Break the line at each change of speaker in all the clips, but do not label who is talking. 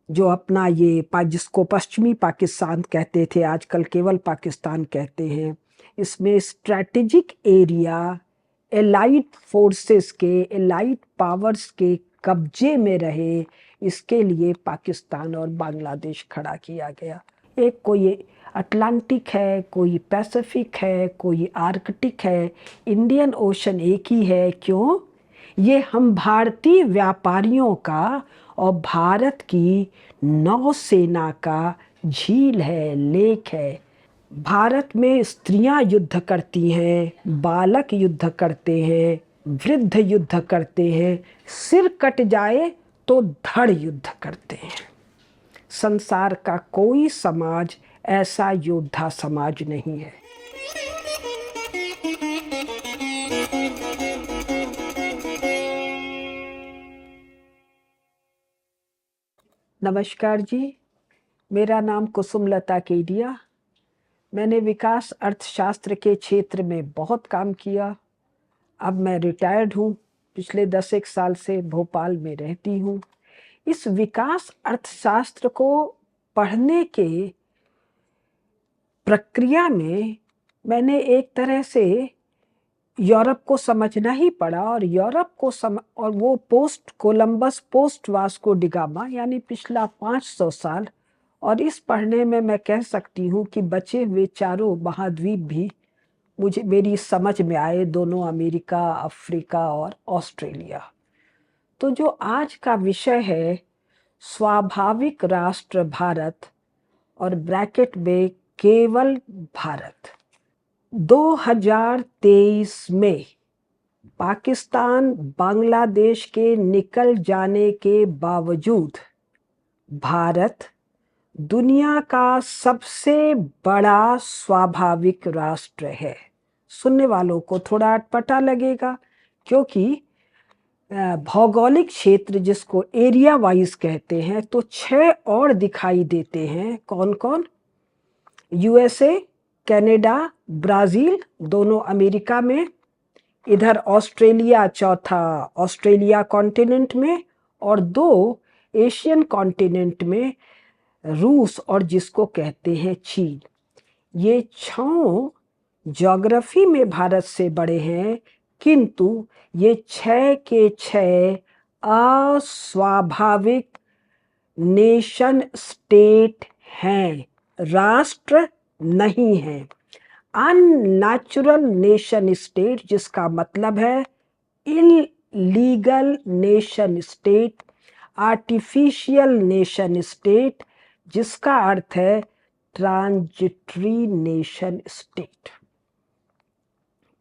जो अपना जिसको पश्चिमी पाकिस्तान कहते थे, आजकल केवल पाकिस्तान कहते हैं, इसमें स्ट्रैटेजिक एरिया एलाइट फोर्सेस के, एलाइट पावर्स के कब्जे में रहे, इसके लिए पाकिस्तान और बांग्लादेश खड़ा किया गया। एक कोई अटलांटिक है, कोई पैसिफिक है, कोई आर्कटिक है, इंडियन ओशन एक ही है। क्यों? ये हम भारतीय व्यापारियों का और भारत की नौसेना का झील है, लेक है। भारत में स्त्रियां युद्ध करती हैं, बालक युद्ध करते हैं, वृद्ध युद्ध करते हैं, सिर कट जाए तो धड़ युद्ध करते हैं। संसार का कोई समाज ऐसा योद्धा समाज नहीं है। नमस्कार जी, मेरा नाम कुसुमलता केडिया। मैंने विकास अर्थशास्त्र के क्षेत्र में बहुत काम किया। अब मैं रिटायर्ड हूँ। पिछले 10 साल से भोपाल में रहती हूँ। इस विकास अर्थशास्त्र को पढ़ने के प्रक्रिया में मैंने एक तरह से यूरोप को समझना ही पड़ा, और यूरोप को और वो post Columbus, post Vasco da Gama, यानी पिछला 500 साल। और इस पढ़ने में मैं कह सकती हूँ कि बचे हुए चारों महाद्वीप भी मेरी समझ में आए, दोनों अमेरिका, अफ्रीका और ऑस्ट्रेलिया। तो जो आज का विषय है, स्वाभाविक राष्ट्र भारत और ब्रैकेट में केवल भारत। 2023 में पाकिस्तान बांग्लादेश के निकल जाने के बावजूद भारत दुनिया का सबसे बड़ा स्वाभाविक राष्ट्र है। सुनने वालों को थोड़ा अटपटा लगेगा, क्योंकि भौगोलिक क्षेत्र जिसको एरिया वाइज कहते हैं, तो 6 और दिखाई देते हैं। कौन कौन? यूएसए, कनाडा, ब्राज़ील, दोनों अमेरिका में, इधर ऑस्ट्रेलिया चौथा, ऑस्ट्रेलिया कॉन्टिनेंट में, और 2 एशियन कॉन्टिनेंट में, रूस और जिसको कहते हैं चीन। ये 6 ज्योग्राफी में भारत से बड़े हैं, किंतु ये 6 के 6 अस्वाभाविक नेशन स्टेट हैं, राष्ट्र नहीं हैं। अननेचुरल नेशन स्टेट, जिसका मतलब है illegal nation state, artificial nation state, जिसका अर्थ है ट्रांजिटरी नेशन स्टेट।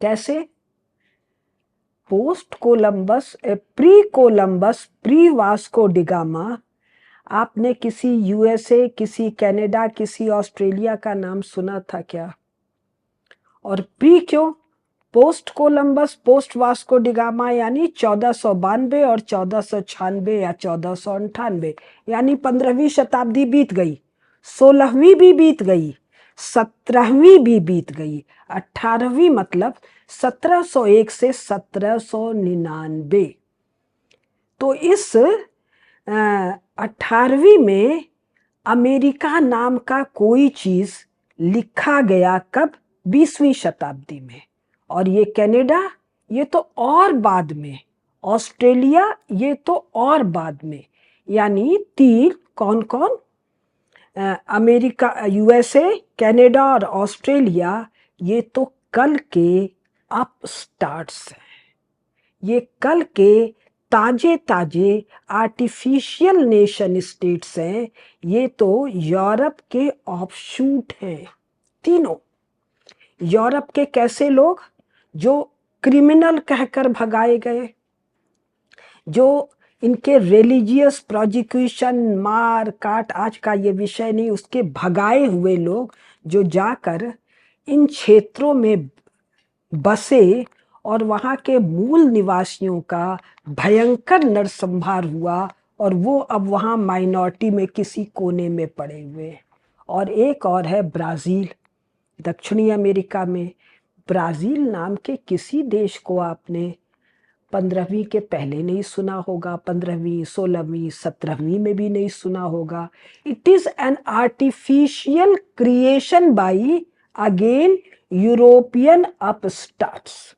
कैसे? Post Columbus, pre Columbus, pre Vasco da Gama. आपने किसी यूएसए, किसी कनाडा, किसी ऑस्ट्रेलिया का नाम सुना था क्या? और प्री क्यों? Post Columbus, post Vasco da Gama, यानी 1492 और 1496 या 1498, यानी 15वीं शताब्दी बीत गई, 16वीं भी बीत गई, 17वीं भी बीत गई, 18वीं मतलब 1701 से 1799। तो इस 18वीं में अमेरिका नाम का कोई चीज लिखा गया। कब? 20वीं शताब्दी में। और ये कनाडा, ये तो और बाद में। ऑस्ट्रेलिया, ये तो और बाद में। यानी 3 कौन कौन? अमेरिका, यूएसए, कनाडा और ऑस्ट्रेलिया, ये तो कल के अपस्टार्ट्स हैं। ये कल के ताजे ताजे आर्टिफिशियल नेशन स्टेट्स हैं। ये तो यूरोप के ऑफशूट हैं तीनों। यूरोप के कैसे लोग? जो क्रिमिनल कहकर भगाए गए, जो इनके रिलीजियस प्रोजिक्यूशन, मार काट, आज का ये विषय नहीं, उसके भगाए हुए लोग जो जाकर इन क्षेत्रों में बसे और वहाँ के मूल निवासियों का भयंकर नरसंहार हुआ, और वो अब वहाँ माइनॉरिटी में किसी कोने में पड़े हुए हैं। और एक और है ब्राज़ील, दक्षिणी अमेरिका में। ब्राज़ील नाम के किसी देश को आपने 15वीं के पहले नहीं सुना होगा, 15वीं, 16वीं, 17वीं में भी नहीं सुना होगा। It is an artificial creation by again European upstarts.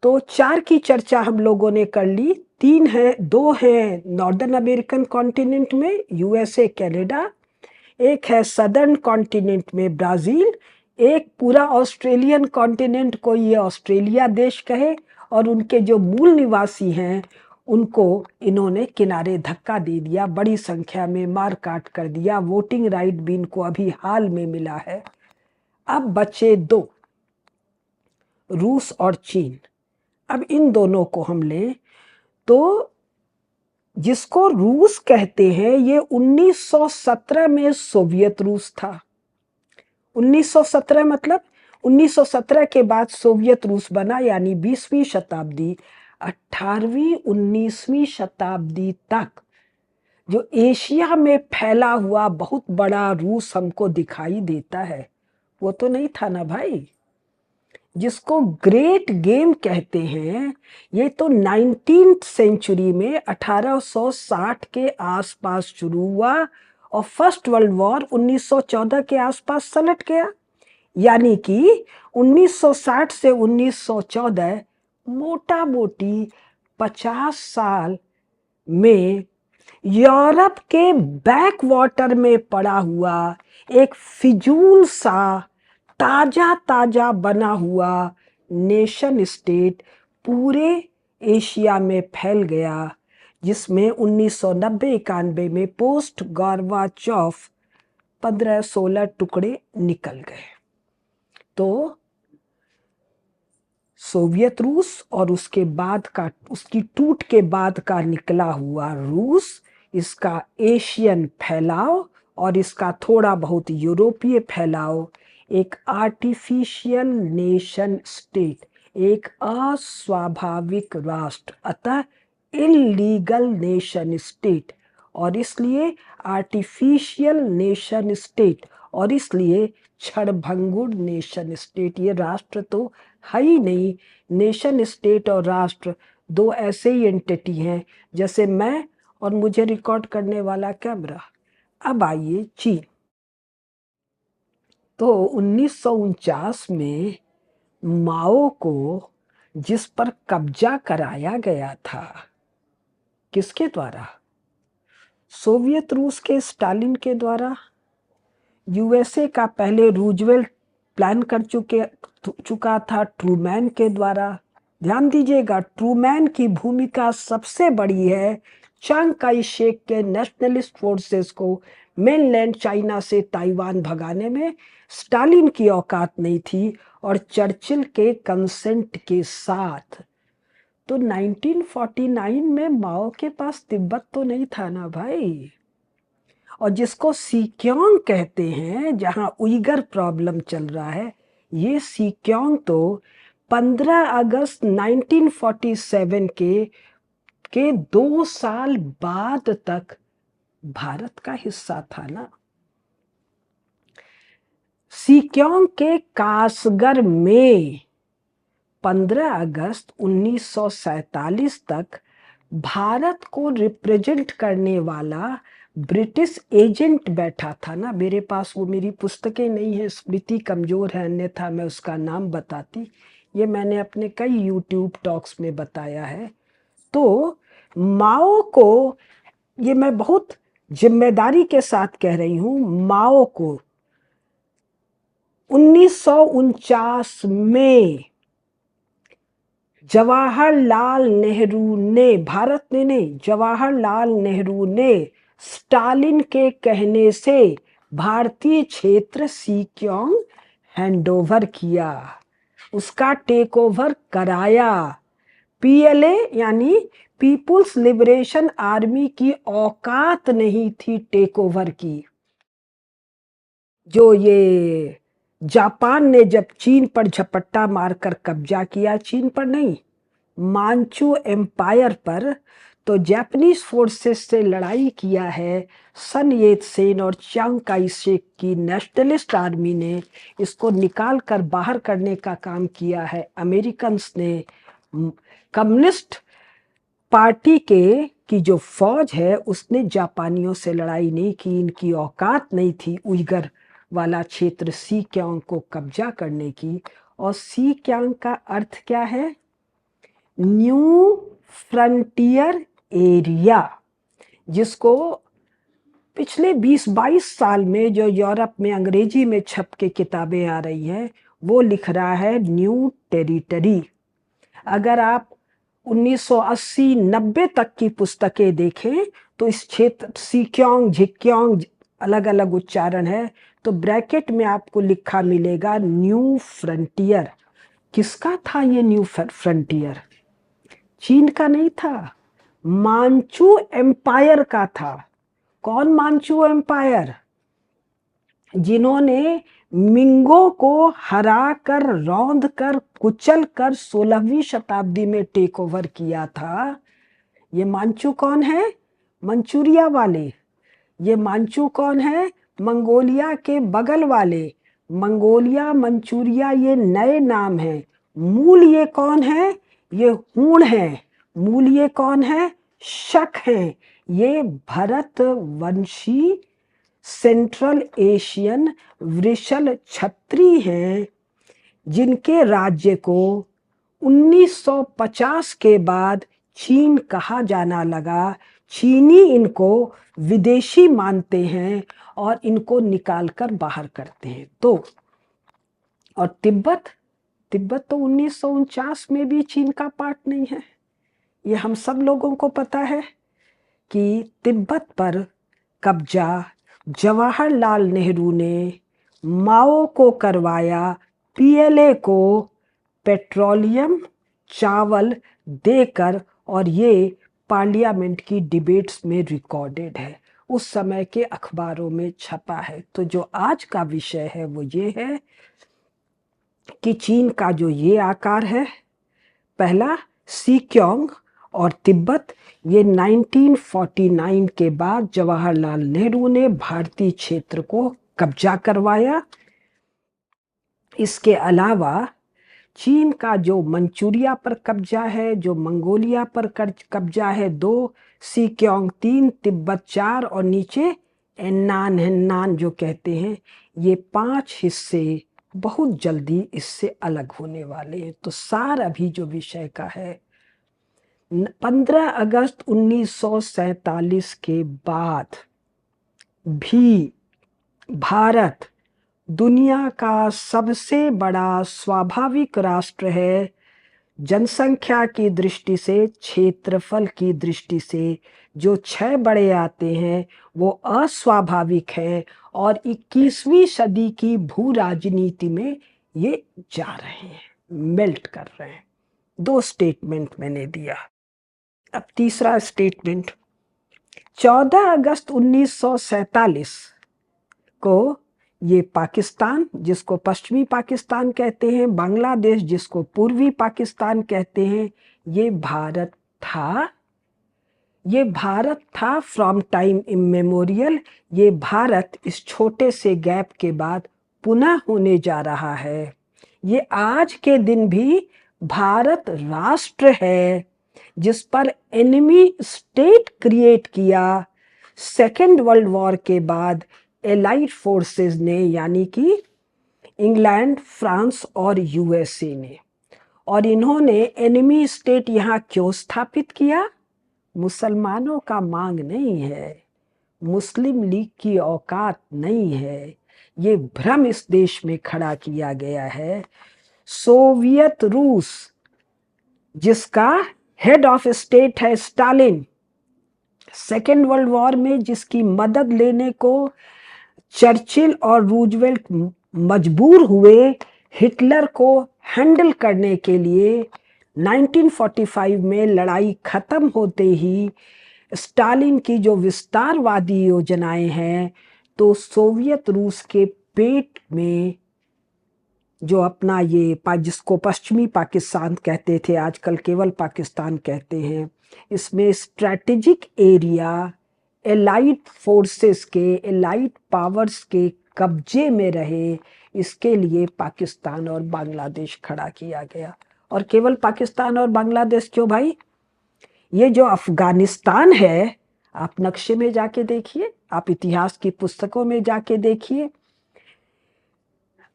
तो 4 की चर्चा हम लोगों ने कर ली। 3 है, 2 है नॉर्दर्न अमेरिकन कॉन्टिनेंट में यूएसए कनाडा, एक है सदर्न कॉन्टिनेंट में ब्राजील, एक पूरा ऑस्ट्रेलियन कॉन्टिनेंट को ये ऑस्ट्रेलिया देश कहे, और उनके जो मूल निवासी हैं उनको इन्होंने किनारे धक्का दे दिया, बड़ी संख्या में मार काट कर दिया। वोटिंग राइट भी इनको अभी हाल में मिला है। अब बचे 2, रूस और चीन। अब इन दोनों को हम लें तो जिसको रूस कहते हैं ये 1917 में सोवियत रूस था। 1917 मतलब 1917 के बाद सोवियत रूस बना, यानी 20वीं शताब्दी 18वीं 19वीं शताब्दी तक जो एशिया में फैला हुआ बहुत बड़ा रूस हमको दिखाई देता है वो तो नहीं था ना भाई। जिसको ग्रेट गेम कहते हैं ये तो 19th सेंचुरी में 1860 के आसपास शुरू हुआ और फर्स्ट वर्ल्ड वॉर 1914 के आसपास सलट गया। यानी कि 1960 से 1914 मोटा मोटी 50 साल में यूरोप के बैक वाटर में पड़ा हुआ एक फिजूल सा ताजा ताजा बना हुआ नेशन स्टेट पूरे एशिया में फैल गया, जिसमें 1990-91 में पोस्ट गोर्बाचोव 15-16 टुकड़े निकल गए। तो सोवियत रूस और उसके बाद का, उसकी टूट के बाद का निकला हुआ रूस, इसका एशियन फैलाव और इसका थोड़ा बहुत यूरोपीय फैलाव एक आर्टिफिशियल नेशन स्टेट, एक अस्वाभाविक राष्ट्र, अतः इलीगल नेशन स्टेट, और इसलिए आर्टिफिशियल नेशन स्टेट और इसलिए क्षणभंगुर नेशन स्टेट। ये राष्ट्र तो है ही नहीं। नेशन स्टेट और राष्ट्र दो ऐसे ही एंटिटी हैं जैसे मैं और मुझे रिकॉर्ड करने वाला कैमरा। अब आइए चीन। तो 1949 में माओ को जिस पर कब्जा कराया गया था, किसके द्वारा? सोवियत रूस के स्टालिन के द्वारा। यूएसए का पहले रूजवेल्ट प्लान कर चुका था ट्रूमैन के द्वारा। ध्यान दीजिएगा, ट्रूमैन की भूमिका सबसे बड़ी है चांग काई शेक के नेशनलिस्ट फोर्सेस को मेनलैंड चाइना से ताइवान भगाने में। स्टालिन की औकात नहीं थी और चर्चिल के कंसेंट के साथ। तो 1949 में माओ के पास तिब्बत तो नहीं था ना भाई। और जिसको सीक्योंग कहते हैं, जहां उइगर प्रॉब्लम चल रहा है, ये सीक्योंग तो 15 अगस्त 1947 के 2 साल बाद तक भारत का हिस्सा था ना। सीक्योंग के कासगर में 15 अगस्त 1947 तक भारत को रिप्रेजेंट करने वाला ब्रिटिश एजेंट बैठा था ना। मेरे पास वो मेरी पुस्तकें नहीं है, स्मृति कमजोर है, अन्यथा मैं उसका नाम बताती। ये मैंने अपने कई यूट्यूब टॉक्स में बताया है। तो माओ को, ये मैं बहुत जिम्मेदारी के साथ कह रही हूँ, माओ को 1949 में जवाहरलाल नेहरू ने, भारत ने नहीं, जवाहरलाल नेहरू ने स्टालिन के कहने से भारतीय क्षेत्र सीक्योंग हैंडओवर किया, उसका टेक ओवर कराया। पीएलए यानी पीपुल्स लिबरेशन आर्मी की औकात नहीं थी टेक ओवर की। जो ये जापान ने जब चीन पर झपट्टा मारकर कब्जा किया, चीन पर नहीं, मांचू एम्पायर पर, तो जापानीज फोर्सेस से लड़ाई किया है सन येत सेन और चांग काई शेक की नेशनलिस्ट आर्मी ने। इसको निकाल कर बाहर करने का काम किया है अमेरिकन्स ने। कम्युनिस्ट पार्टी की जो फौज है उसने जापानियों से लड़ाई नहीं की, इनकी औकात नहीं थी उइगर वाला क्षेत्र सीक्यांग को कब्जा करने की। और सीक्यांग का अर्थ क्या है? न्यू फ्रंटियर एरिया, जिसको पिछले 20-22 साल में जो यूरोप में अंग्रेजी में छप के किताबें आ रही हैं वो लिख रहा है न्यू टेरिटरी। अगर आप 1980-90 तक की पुस्तकें देखें तो इस क्षेत्र सीक्यांग झिक्यांग अलग अलग उच्चारण है, तो ब्रैकेट में आपको लिखा मिलेगा न्यू फ्रंटियर। किसका था ये न्यू फ्रंटियर? चीन का नहीं था, मांचू एम्पायर का था। कौन मांचू एम्पायर? जिन्होंने मिंगो को हरा कर, रौंद कर, कुचल कर 16वीं शताब्दी में टेक ओवर किया था। ये मांचू कौन है? मंचूरिया वाले। ये मांचू कौन है? मंगोलिया के बगल वाले। मंगोलिया, मंचूरिया ये नए नाम हैं। मूल ये कौन है? ये हूण है। मूल ये कौन है? शक है। ये भरतवंशी सेंट्रल एशियन वृषल छत्री हैं, जिनके राज्य को 1950 के बाद चीन कहा जाना लगा। चीनी इनको विदेशी मानते हैं और इनको निकालकर बाहर करते हैं। तो और तिब्बत तो 1949 में भी चीन का पार्ट नहीं है। ये हम सब लोगों को पता है कि तिब्बत पर कब्जा जवाहरलाल नेहरू ने माओ को करवाया। पीएलए को पेट्रोलियम, चावल देकर, और ये पार्लियामेंट की डिबेट्स में रिकॉर्डेड है, उस समय के अखबारों में छपा है। तो जो आज का विषय है वो ये है कि चीन का जो ये आकार है, पहला सीक्यांग और तिब्बत, ये 1949 के बाद जवाहरलाल नेहरू ने भारतीय क्षेत्र को कब्जा करवाया। इसके अलावा चीन का जो मंचूरिया पर कब्जा है, जो मंगोलिया पर कब्जा है 2, सीक्यांग 3, तिब्बत 4 और नीचे हेन्नान जो कहते हैं, ये 5 हिस्से बहुत जल्दी इससे अलग होने वाले हैं। तो सार अभी जो विषय का है, 15 अगस्त 1947 के बाद भी भारत दुनिया का सबसे बड़ा स्वाभाविक राष्ट्र है। जनसंख्या की दृष्टि से, क्षेत्रफल की दृष्टि से जो 6 बड़े आते हैं वो अस्वाभाविक है, और 21वीं सदी की भू राजनीति में ये जा रहे हैं, मेल्ट कर रहे हैं। 2 स्टेटमेंट मैंने दिया। अब तीसरा स्टेटमेंट, 14 अगस्त 1947 को ये पाकिस्तान, जिसको पश्चिमी पाकिस्तान कहते हैं, बांग्लादेश जिसको पूर्वी पाकिस्तान कहते हैं, ये भारत था। ये भारत था फ्रॉम टाइम इमेमोरियल। ये भारत इस छोटे से गैप के बाद पुनः होने जा रहा है। ये आज के दिन भी भारत राष्ट्र है जिस पर एनिमी स्टेट क्रिएट किया सेकेंड वर्ल्ड वॉर के बाद एलाइड फोर्सेस ने, यानी कि इंग्लैंड, फ्रांस और यूएसए ने। और इन्होंने एनिमी स्टेट यहाँ क्यों स्थापित किया? मुसलमानों का मांग नहीं है, मुस्लिम लीग की औकात नहीं है, ये भ्रम इस देश में खड़ा किया गया है। सोवियत रूस, जिसका हेड ऑफ स्टेट है स्टालिन, सेकेंड वर्ल्ड वॉर में जिसकी मदद लेने को चर्चिल और रूजवेल्ट मजबूर हुए हिटलर को हैंडल करने के लिए, 1945 में लड़ाई खत्म होते ही स्टालिन की जो विस्तारवादी योजनाएं हैं, तो सोवियत रूस के पेट में जो अपना ये जिसको पश्चिमी पाकिस्तान कहते थे, आजकल केवल पाकिस्तान कहते हैं, इसमें स्ट्रैटेजिक एरिया एलाइट फोर्सेस के, एलाइट पावर्स के कब्जे में रहे, इसके लिए पाकिस्तान और बांग्लादेश खड़ा किया गया। और केवल पाकिस्तान और बांग्लादेश क्यों भाई? ये जो अफगानिस्तान है, आप नक्शे में जाके देखिए, आप इतिहास की पुस्तकों में जाके देखिए,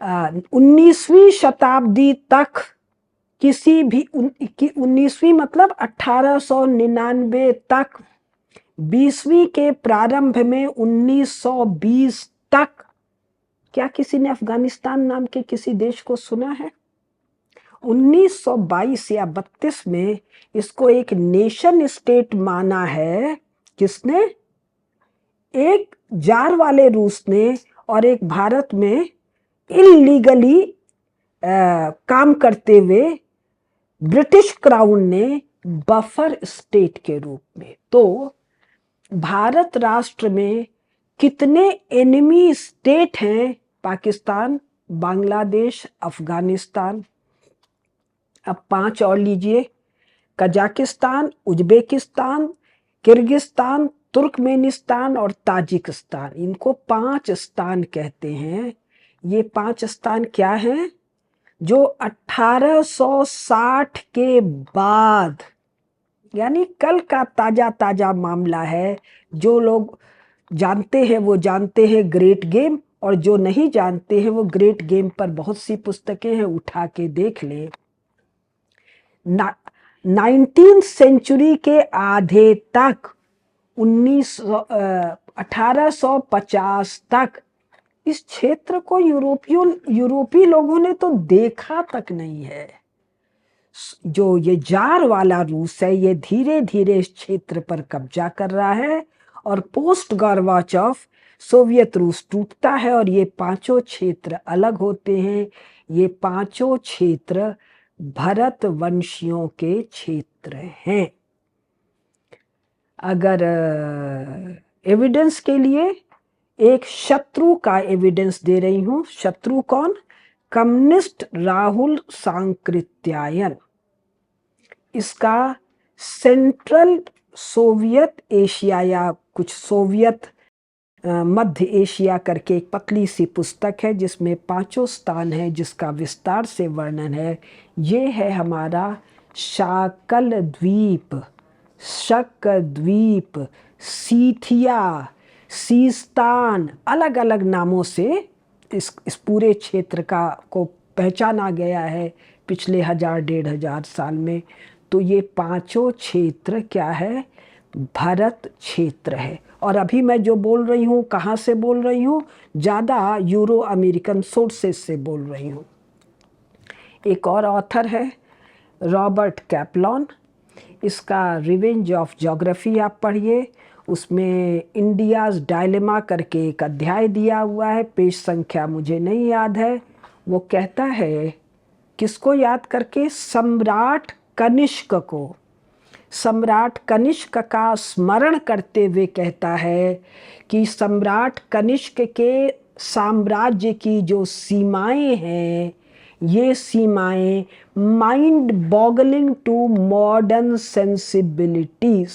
19वीं शताब्दी तक किसी भी 19वीं मतलब 1899 तक, 20वीं के प्रारंभ में 1920 तक क्या किसी ने अफगानिस्तान नाम के किसी देश को सुना है? 1922 या 32 में इसको एक नेशन स्टेट माना है। किसने? एक जार वाले रूस ने, और एक भारत में इलीगली काम करते हुए ब्रिटिश क्राउन ने बफर स्टेट के रूप में। तो भारत राष्ट्र में कितने एनिमी स्टेट हैं? पाकिस्तान, बांग्लादेश, अफगानिस्तान। अब 5 और लीजिए, कजाकिस्तान, उज्बेकिस्तान, किर्गिस्तान, तुर्कमेनिस्तान और ताजिकिस्तान। इनको 5 स्थान कहते हैं। ये 5 स्थान क्या हैं? जो 1860 के बाद, यानी कल का ताजा ताजा मामला है। जो लोग जानते हैं वो जानते हैं ग्रेट गेम, और जो नहीं जानते हैं वो ग्रेट गेम पर बहुत सी पुस्तकें हैं, उठा के देख ले। 19वीं सेंचुरी के आधे तक, 1850 तक इस क्षेत्र को यूरोपीय लोगों ने तो देखा तक नहीं है। जो ये जार वाला रूस है, ये धीरे धीरे इस क्षेत्र पर कब्जा कर रहा है, और पोस्ट गोर्बाचोव सोवियत रूस टूटता है और ये 5 क्षेत्र अलग होते हैं। ये 5 क्षेत्र भरत वंशियों के क्षेत्र हैं। अगर एविडेंस के लिए एक शत्रु का एविडेंस दे रही हूं। शत्रु कौन? कम्युनिस्ट राहुल सांकृत्यायन। इसका सेंट्रल सोवियत एशिया या कुछ सोवियत मध्य एशिया करके एक पतली सी पुस्तक है जिसमें 5 स्थान है, जिसका विस्तार से वर्णन है। ये है हमारा शाकल द्वीप, शक द्वीप, सीथिया, सीस्तान, अलग अलग नामों से इस पूरे क्षेत्र को पहचाना गया है पिछले 1000-1500 साल में। तो ये 5 क्षेत्र क्या है? भारत क्षेत्र है। और अभी मैं जो बोल रही हूँ, कहाँ से बोल रही हूँ? ज़्यादा यूरो अमेरिकन सोर्सेस से बोल रही हूँ। एक और ऑथर है रॉबर्ट कैपलॉन। इसका रिवेंज ऑफ ज्योग्राफी आप पढ़िए, उसमें इंडियाज़ डायलेमा करके एक अध्याय दिया हुआ है, पेज संख्या मुझे नहीं याद है। वो कहता है, किसको याद करके? सम्राट कनिष्क को। सम्राट कनिष्क का स्मरण करते हुए कहता है कि सम्राट कनिष्क के साम्राज्य की जो सीमाएं हैं, ये सीमाएं mind boggling to modern sensibilities.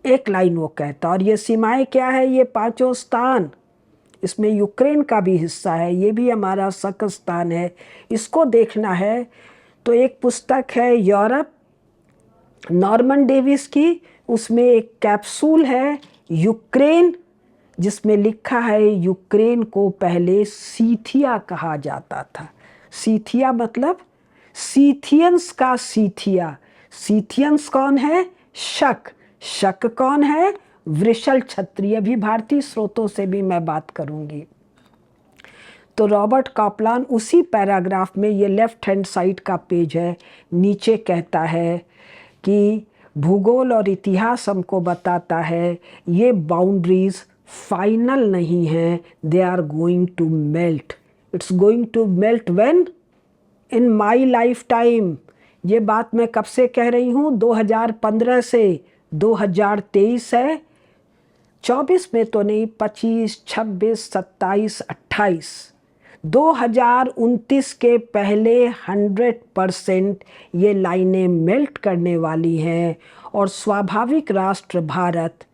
एक लाइन वो कहता। और ये सीमाएं क्या है? ये 5 स्थान, इसमें यूक्रेन का भी हिस्सा है, ये भी हमारा शकस्तान है। इसको देखना है तो एक पुस्तक है यूरोप, नॉर्मन डेविस की, उसमें एक कैप्सूल है यूक्रेन, जिसमें लिखा है यूक्रेन को पहले सीथिया कहा जाता था। सीथिया मतलब सीथियंस का सीथिया। सीथियंस कौन है? शक। शक कौन है? वृषल क्षत्रिय। भी भारतीय स्रोतों से भी मैं बात करूंगी। तो रॉबर्ट कैपलॉन उसी पैराग्राफ में, ये लेफ्ट हैंड साइड का पेज है, नीचे कहता है कि भूगोल और इतिहास हमको बताता है ये बाउंड्रीज फाइनल नहीं हैं, they are going to melt. It's going to melt when? In my lifetime. ये बात मैं कब से कह रही हूँ? 2015 से 2023 है, 24 में तो नहीं, 25, 26, 27, 28, 2029 के पहले 100% ये लाइनें मेल्ट करने वाली हैं। और स्वाभाविक राष्ट्र भारत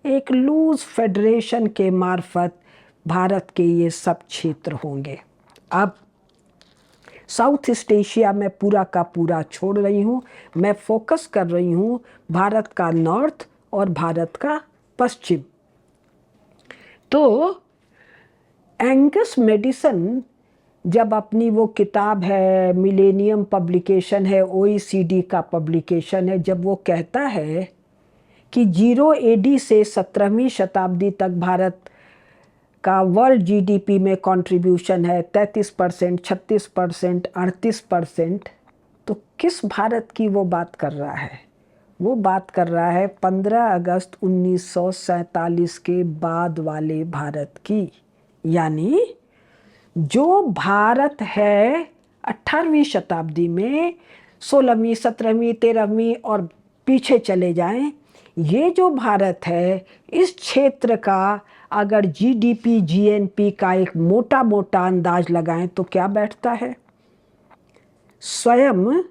एक लूज फेडरेशन के मार्फत भारत के ये सब क्षेत्र होंगे। अब साउथ ईस्ट एशिया में पूरा का पूरा छोड़ रही हूँ। मैं फोकस कर रही हूँ भारत का नॉर्थ और भारत का पश्चिम। तो एंगस मेडिसन जब अपनी वो किताब है, मिलेनियम पब्लिकेशन है, OECD का पब्लिकेशन है, जब वो कहता है कि 0 AD से 17वीं शताब्दी तक भारत का वर्ल्ड GDP में कंट्रीब्यूशन है 33%, 36%, 38%, तो किस भारत की वो बात कर रहा है? वो बात कर रहा है 15 अगस्त 1947 के बाद वाले भारत की। यानी जो भारत है 18वीं शताब्दी में, 16वीं, 17वीं, 13वीं और पीछे चले जाएं, ये जो भारत है इस क्षेत्र का अगर GDP GNP का एक मोटा मोटा अंदाज लगाएं तो क्या बैठता है? स्वयं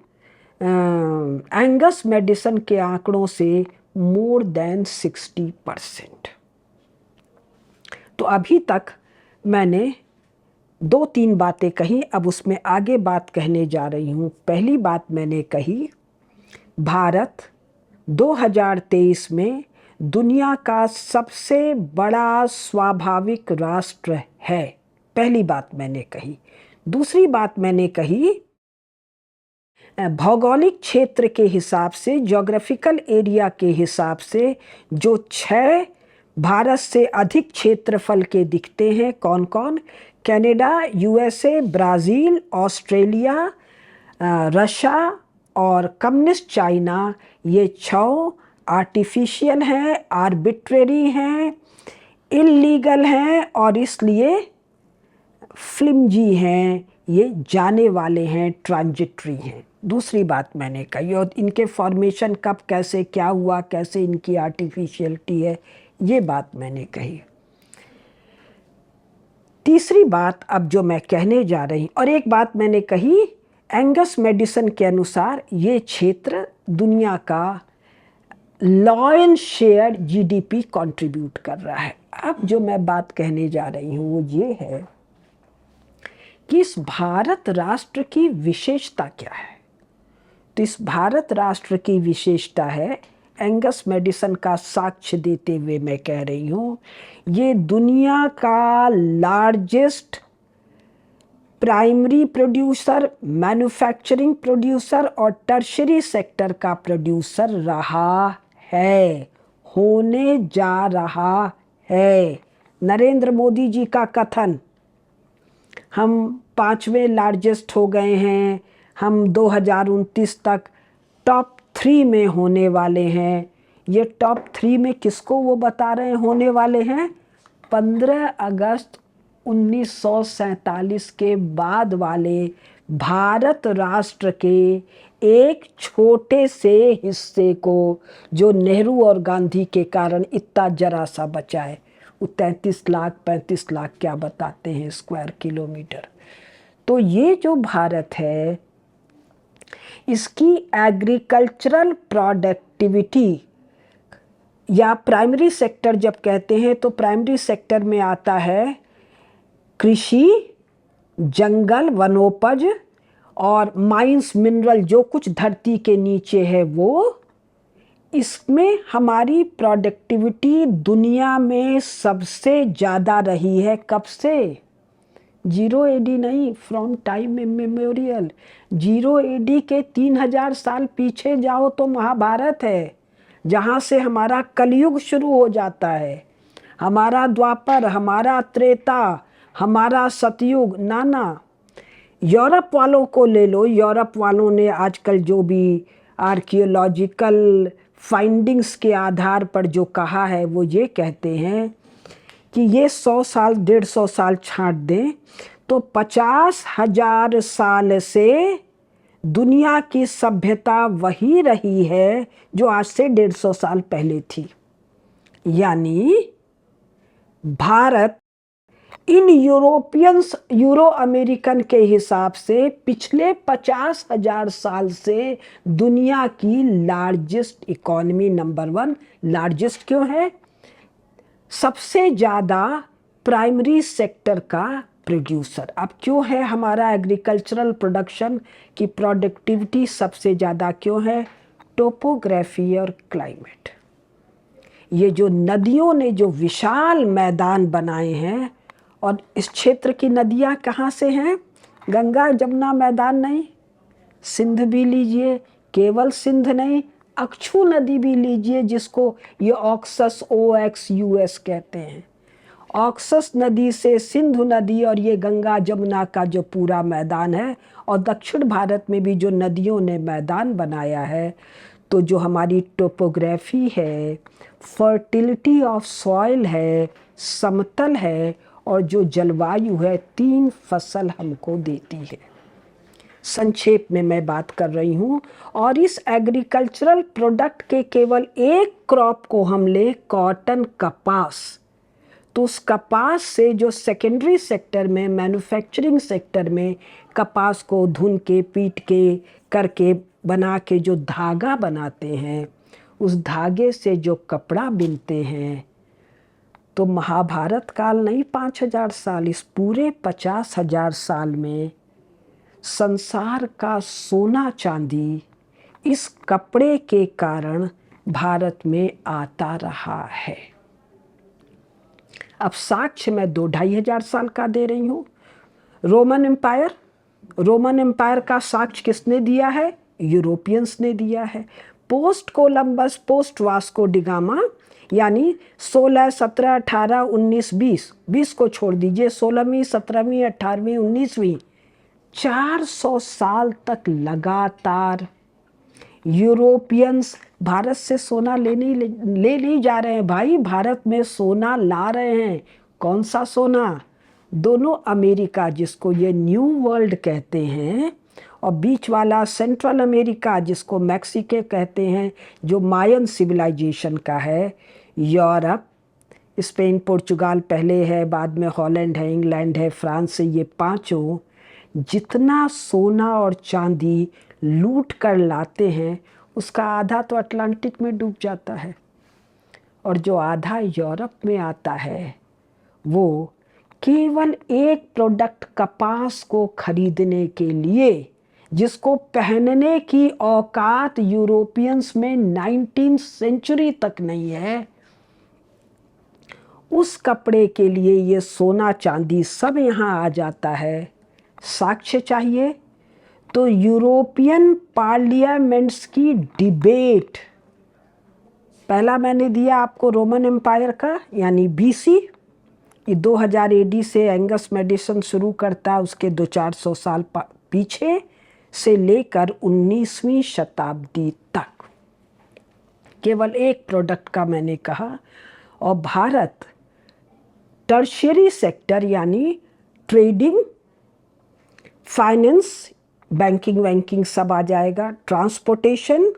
एंगस मेडिसन के आंकड़ों से मोर देन 60%। तो अभी तक मैंने 2-3 बातें कही, अब उसमें आगे बात कहने जा रही हूँ। पहली बात मैंने कही, भारत 2023 में दुनिया का सबसे बड़ा स्वाभाविक राष्ट्र है। पहली बात मैंने कही। दूसरी बात मैंने कही, भौगोलिक क्षेत्र के हिसाब से, ज्योग्राफिकल एरिया के हिसाब से जो 6 भारत से अधिक क्षेत्रफल के दिखते हैं, कौन कौन? Canada, USA, Brazil, Australia, Russia और कम्युनिस्ट चाइना, ये 6 आर्टिफिशियल हैं, आर्बिट्रेरी हैं, इल्लीगल हैं और इसलिए फ्लिमजी हैं, ये जाने वाले हैं, ट्रांजिटरी हैं। दूसरी बात मैंने कही, और इनके फॉर्मेशन कब, कैसे, क्या हुआ, कैसे इनकी आर्टिफिशियलिटी है, ये बात मैंने कही। तीसरी बात अब जो मैं कहने जा रही, और एक बात मैंने कही, एंगस मेडिसन के अनुसार ये क्षेत्र दुनिया का लॉयन शेयर GDP कंट्रीब्यूट कर रहा है। अब जो मैं बात कहने जा रही हूँ वो ये है कि इस भारत राष्ट्र की विशेषता क्या है। तो इस भारत राष्ट्र की विशेषता है, एंगस मेडिसन का साक्ष्य देते हुए मैं कह रही हूँ, ये दुनिया का largest primary producer, manufacturing producer और टर्शरी सेक्टर का प्रोड्यूसर रहा है, होने जा रहा है। नरेंद्र मोदी जी का कथन, हम 5वें लार्जेस्ट हो गए हैं, हम 2029 तक टॉप 3 में होने वाले हैं। ये टॉप 3 में किसको वो बता रहे हैं होने वाले हैं? 15 अगस्त 1947 के बाद वाले भारत राष्ट्र के एक छोटे से हिस्से को, जो नेहरू और गांधी के कारण इतना जरा सा बचा है। वो 33 लाख 35 लाख क्या बताते हैं स्क्वायर किलोमीटर। तो ये जो भारत है, इसकी एग्रीकल्चरल प्रोडक्टिविटी या प्राइमरी सेक्टर जब कहते हैं तो प्राइमरी सेक्टर में आता है कृषि, जंगल, वनोपज और माइंस, मिनरल, जो कुछ धरती के नीचे है वो। इसमें हमारी प्रोडक्टिविटी दुनिया में सबसे ज़्यादा रही है। कब से? 0 AD नहीं, फ्रॉम टाइम इमेमोरियल। 0 AD के 3000 साल पीछे जाओ तो महाभारत है, जहाँ से हमारा कलयुग शुरू हो जाता है। हमारा द्वापर, हमारा त्रेता, हमारा सतयुग, नाना। यूरोप वालों को ले लो, यूरोप वालों ने आजकल जो भी आर्कियोलॉजिकल फाइंडिंग्स के आधार पर जो कहा है, वो ये कहते हैं कि ये 100 साल 150 साल छांट दें तो 50,000 साल से दुनिया की सभ्यता वही रही है जो आज से 150 साल पहले थी। यानी भारत इन यूरोपियंस, यूरो अमेरिकन के हिसाब से पिछले 50,000 साल से दुनिया की लार्जेस्ट इकोनॉमी, नंबर 1। लार्जेस्ट क्यों है? सबसे ज़्यादा प्राइमरी सेक्टर का प्रोड्यूसर। अब क्यों है हमारा एग्रीकल्चरल प्रोडक्शन की प्रोडक्टिविटी सबसे ज़्यादा क्यों है? टोपोग्राफी और क्लाइमेट। ये जो नदियों ने जो विशाल मैदान बनाए हैं, और इस क्षेत्र की नदियाँ कहाँ से हैं? गंगा जमुना मैदान नहीं, सिंध भी लीजिए, केवल सिंध नहीं, अक्षु नदी भी लीजिए जिसको ये ऑक्सस OXUS कहते हैं। ऑक्सस नदी से सिंधु नदी और ये गंगा जमुना का जो पूरा मैदान है, और दक्षिण भारत में भी जो नदियों ने मैदान बनाया है, तो जो हमारी टोपोग्राफी है, फर्टिलिटी ऑफ सॉइल है, समतल है, और जो जलवायु है, 3 फसल हमको देती है। संक्षेप में मैं बात कर रही हूँ। और इस एग्रीकल्चरल प्रोडक्ट के केवल एक क्रॉप को हम ले, कॉटन, कपास, तो उस कपास से जो सेकेंडरी सेक्टर में, मैन्युफैक्चरिंग सेक्टर में कपास को धुन के, पीट के, करके बना के जो धागा बनाते हैं, उस धागे से जो कपड़ा बिनते हैं, तो महाभारत काल नहीं 5000 साल, इस पूरे 50,000 साल में संसार का सोना चांदी इस कपड़े के कारण भारत में आता रहा है। अब साक्ष्य मैं 2-2,500 साल का दे रही हूँ। रोमन एम्पायर का साक्ष्य किसने दिया है? यूरोपियंस ने दिया है। Post Columbus, post Vasco da Gama, यानी 16, 17, 18, 19, 20 को छोड़ दीजिए, 16वीं, 17वीं, 18वीं, 19वीं, 400 साल तक लगातार यूरोपियंस भारत से सोना ले नहीं जा रहे हैं भाई, भारत में सोना ला रहे हैं। कौन सा सोना? दोनों अमेरिका, जिसको ये न्यू वर्ल्ड कहते हैं, और बीच वाला सेंट्रल अमेरिका, जिसको मैक्सिको कहते हैं, जो मायन सिविलाइजेशन का है, यूरोप, स्पेन, पुर्तगाल पहले है, बाद में हॉलैंड है, इंग्लैंड है, फ्रांस से, ये पांचों जितना सोना और चांदी लूट कर लाते हैं, उसका आधा तो अटलांटिक में डूब जाता है, और जो आधा यूरोप में आता है, वो केवल एक प्रोडक्ट कपास को खरीदने के लिए, जिसको पहनने की औकात यूरोपियंस में 19th सेंचुरी तक नहीं है, उस कपड़े के लिए ये सोना चांदी सब यहाँ आ जाता है। साक्ष्य चाहिए तो यूरोपियन पार्लियामेंट्स की डिबेट, पहला मैंने दिया आपको रोमन एम्पायर का, यानी BC, ये 2000 AD से एंगस मेडिसन शुरू करता है, उसके 200-400 साल पीछे से लेकर 19वीं शताब्दी तक केवल एक प्रोडक्ट का मैंने कहा। और भारत टर्शियरी सेक्टर, यानी ट्रेडिंग, फाइनेंस, बैंकिंग वैंकिंग सब आ जाएगा, ट्रांसपोर्टेशन,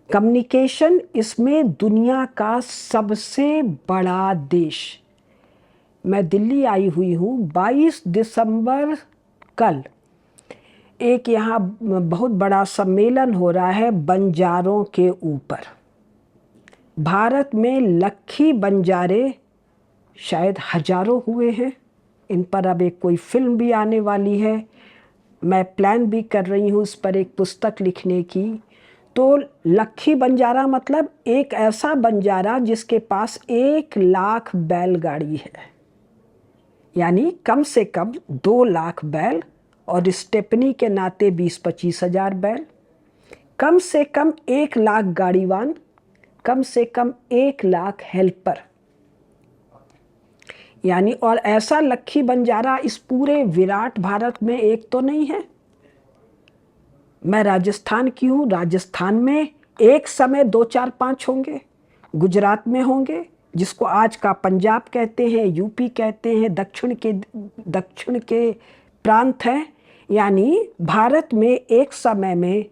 कम्युनिकेशन, इसमें दुनिया का सबसे बड़ा देश। मैं दिल्ली आई हुई हूँ, 22 दिसंबर कल एक यहाँ बहुत बड़ा सम्मेलन हो रहा है बंजारों के ऊपर। भारत में लखी बंजारे शायद हजारों हुए हैं, इन पर अब एक कोई फिल्म भी आने वाली है, मैं प्लान भी कर रही हूँ इस पर एक पुस्तक लिखने की। तो लखी बंजारा मतलब एक ऐसा बंजारा जिसके पास 1 लाख बैलगाड़ी है, यानी कम से कम 2 लाख बैल, और स्टेपनी के नाते 20-25 हज़ार बैल, कम से कम 1 लाख गाड़ीवान, कम से कम 1 लाख हेल्पर, यानी, और ऐसा लखी बंजारा इस पूरे विराट भारत में एक तो नहीं है। मैं राजस्थान की हूँ, राजस्थान में एक समय 2, 4, 5 होंगे, गुजरात में होंगे, जिसको आज का पंजाब कहते हैं, यूपी कहते हैं, दक्षिण के प्रांत हैं, यानी भारत में एक समय में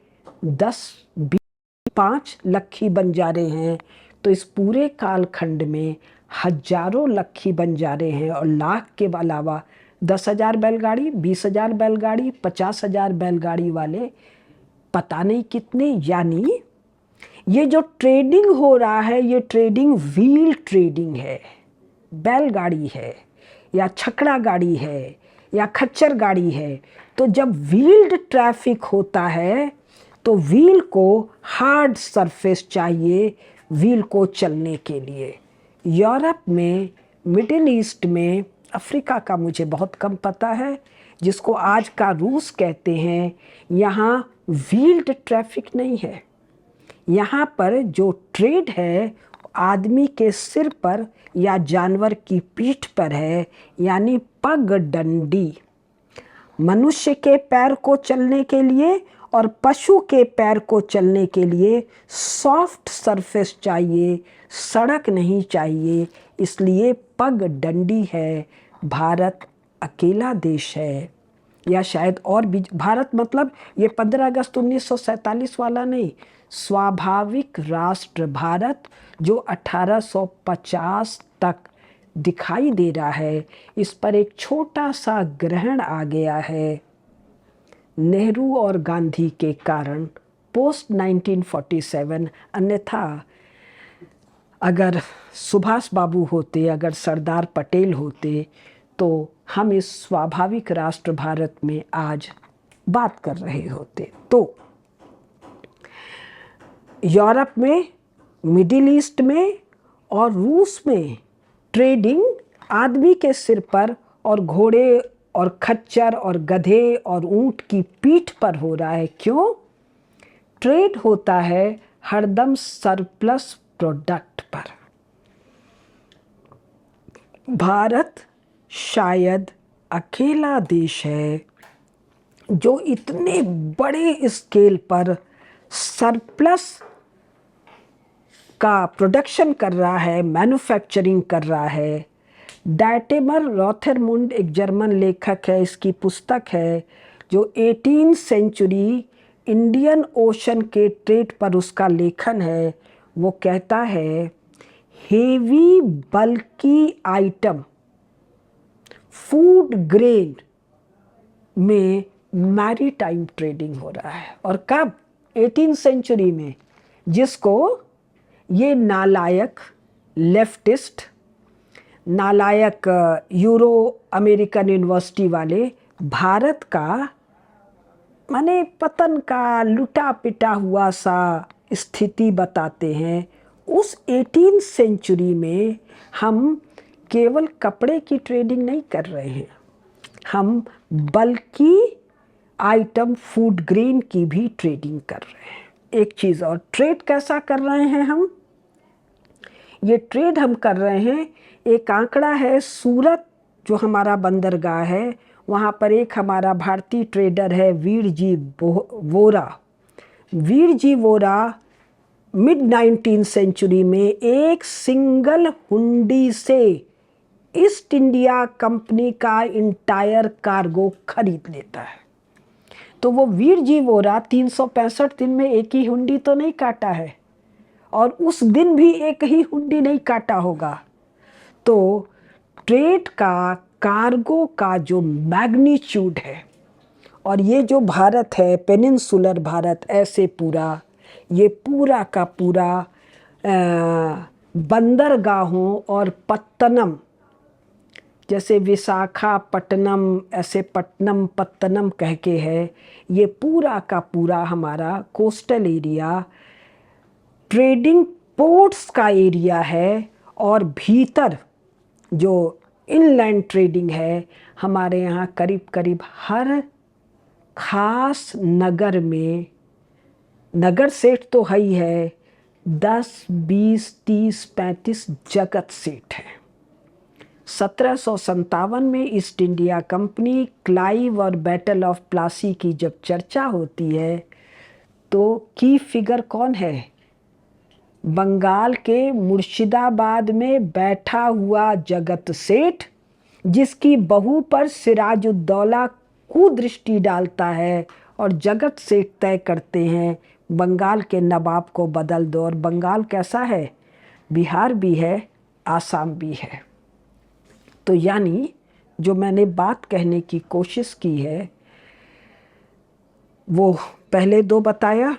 10, 20, 5 लखी बंजारे हैं। तो इस पूरे कालखंड में हजारों लखी बंजारे हैं, और लाख के अलावा 10,000 बैलगाड़ी, 20,000 बैलगाड़ी, 50,000 बैलगाड़ी वाले पता नहीं कितने। यानी ये जो ट्रेडिंग हो रहा है, ये ट्रेडिंग व्हील ट्रेडिंग है, बैलगाड़ी है या छकड़ा गाड़ी है या खच्चर गाड़ी है, तो जब व्हील्ड ट्रैफिक होता है तो व्हील को हार्ड सरफेस चाहिए व्हील को चलने के लिए। यूरोप में, मिडिल ईस्ट में, अफ्रीका का मुझे बहुत कम पता है, जिसको आज का रूस कहते हैं, यहाँ व्हील्ड ट्रैफिक नहीं है। यहाँ पर जो ट्रेड है आदमी के सिर पर या जानवर की पीठ पर है, यानी पगडंडी। मनुष्य के पैर को चलने के लिए और पशु के पैर को चलने के लिए सॉफ्ट सरफेस चाहिए, सड़क नहीं चाहिए, इसलिए पगडंडी है। भारत अकेला देश है, या शायद और भी। भारत मतलब ये 15 अगस्त 1947 वाला नहीं, स्वाभाविक राष्ट्र भारत जो 1850 तक दिखाई दे रहा है। इस पर एक छोटा सा ग्रहण आ गया है नेहरू और गांधी के कारण, पोस्ट 1947। अन्यथा अगर सुभाष बाबू होते, अगर सरदार पटेल होते, तो हम इस स्वाभाविक राष्ट्र भारत में आज बात कर रहे होते। तो यूरोप में, मिडिल ईस्ट में और रूस में ट्रेडिंग आदमी के सिर पर और घोड़े और खच्चर और गधे और ऊंट की पीठ पर हो रहा है। क्यों? ट्रेड होता है हरदम सरप्लस प्रोडक्ट पर। भारत शायद अकेला देश है जो इतने बड़े स्केल पर सरप्लस का प्रोडक्शन कर रहा है, मैन्युफैक्चरिंग कर रहा है। डायटेमर रोथरमुंड एक जर्मन लेखक है, इसकी पुस्तक है जो 18वीं सेंचुरी इंडियन ओशन के ट्रेड पर उसका लेखन है। वो कहता है हेवी बल्की आइटम फूड ग्रेन में मैरीटाइम ट्रेडिंग हो रहा है। और कब? 18वीं सेंचुरी में, जिसको ये नालायक लेफ्टिस्ट, नालायक यूरो अमेरिकन यूनिवर्सिटी वाले भारत का माने पतन का लुटा पिटा हुआ सा स्थिति बताते हैं। उस 18वीं सेंचुरी में हम केवल कपड़े की ट्रेडिंग नहीं कर रहे हैं, हम बल्कि आइटम फूड ग्रेन की भी ट्रेडिंग कर रहे हैं। एक चीज़ और, ट्रेड कैसा कर रहे हैं हम? ये ट्रेड हम कर रहे हैं, एक आंकड़ा है, सूरत जो हमारा बंदरगाह है, वहाँ पर एक हमारा भारतीय ट्रेडर है वीर जी वोरा। वीर जी वोरा मिड 19वीं सेंचुरी में एक सिंगल हुंडी से ईस्ट इंडिया कंपनी का इंटायर कार्गो खरीद लेता है। तो वो वीर जी वोरा 365 दिन में एक ही हुंडी तो नहीं काटा है, और उस दिन भी एक ही हुंडी नहीं काटा होगा। तो ट्रेड का, कार्गो का जो मैग्नीट्यूड है, और ये जो भारत है, पेनिनसुलर भारत, ऐसे पूरा, ये पूरा का पूरा बंदरगाहों और पत्तनम, जैसे विशाखापट्टनम, ऐसे पट्टनम पत्तनम कह के है, ये पूरा का पूरा हमारा कोस्टल एरिया ट्रेडिंग पोर्ट्स का एरिया है। और भीतर जो इनलैंड ट्रेडिंग है, हमारे यहाँ करीब करीब हर खास नगर में, नगर सेठ तो है ही है, 10, 20, 30, 35 जगत सेठ है। 1757 में ईस्ट इंडिया कंपनी, क्लाइव और बैटल ऑफ प्लासी की जब चर्चा होती है तो की फिगर कौन है? बंगाल के मुर्शिदाबाद में बैठा हुआ जगत सेठ, जिसकी बहू पर सिराजुद्दौला कुदृष्टि डालता है, और जगत सेठ तय करते हैं बंगाल के नवाब को बदल दो। और बंगाल कैसा है? बिहार भी है, आसाम भी है। तो यानी जो मैंने बात कहने की कोशिश की है वो पहले दो बताया,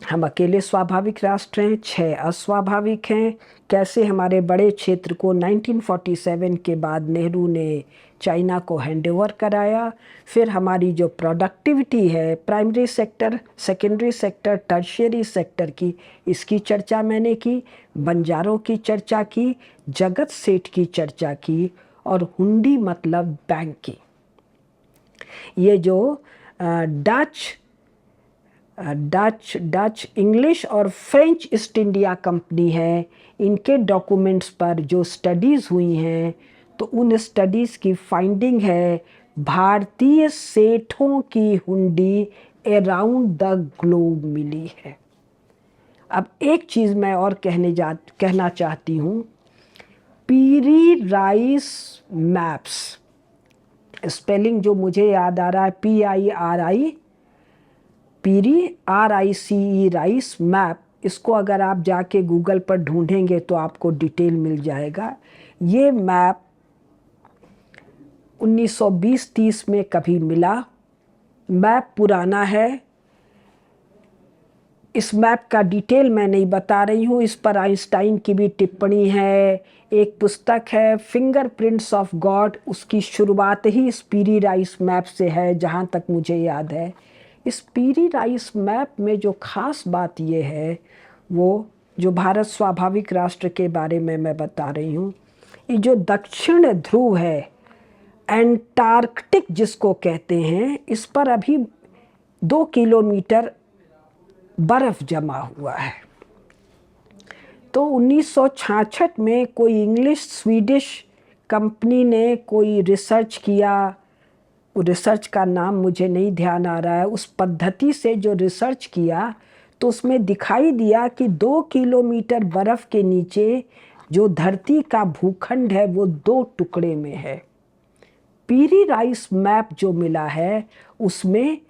हम अकेले स्वाभाविक राष्ट्र हैं, 6 अस्वाभाविक हैं। कैसे हमारे बड़े क्षेत्र को 1947 के बाद नेहरू ने चाइना को हैंडओवर कराया। फिर हमारी जो प्रोडक्टिविटी है primary sector, secondary sector, tertiary sector की, इसकी चर्चा मैंने की। बंजारों की चर्चा की, जगत सेठ की चर्चा की, और हुंडी मतलब बैंक की। ये जो डच इंग्लिश और फ्रेंच ईस्ट इंडिया कंपनी है, इनके डॉक्यूमेंट्स पर जो स्टडीज़ हुई हैं, तो उन स्टडीज़ की फाइंडिंग है भारतीय सेठों की हुंडी अराउंड द ग्लोब मिली है। अब एक चीज़ मैं और कहना चाहती हूँ। पीरी राइस मैप्स, स्पेलिंग जो मुझे याद आ रहा है PIRI, पीरी RICE, राइस मैप। इसको अगर आप जाके गूगल पर ढूंढेंगे तो आपको डिटेल मिल जाएगा। ये मैप 1920-30 में कभी मिला। मैप पुराना है। इस मैप का डिटेल मैं नहीं बता रही हूँ, इस पर आइंस्टाइन की भी टिप्पणी है। एक पुस्तक है फिंगरप्रिंट्स ऑफ गॉड, उसकी शुरुआत ही इस पीरी राइस मैप से है जहाँ तक मुझे याद है। इस पीरी राइस मैप में जो खास बात ये है, वो जो भारत स्वाभाविक राष्ट्र के बारे में मैं बता रही हूँ, ये जो दक्षिण ध्रुव है, एंटार्कटिक जिसको कहते हैं, इस पर अभी 2 किलोमीटर बर्फ जमा हुआ है। तो 1966 में कोई इंग्लिश स्वीडिश कंपनी ने कोई रिसर्च किया। वो रिसर्च का नाम मुझे नहीं ध्यान आ रहा है। उस पद्धति से जो रिसर्च किया तो उसमें दिखाई दिया कि 2 किलोमीटर बर्फ़ के नीचे जो धरती का भूखंड है वो 2 टुकड़े में है। पीरी राइस मैप जो मिला है उसमें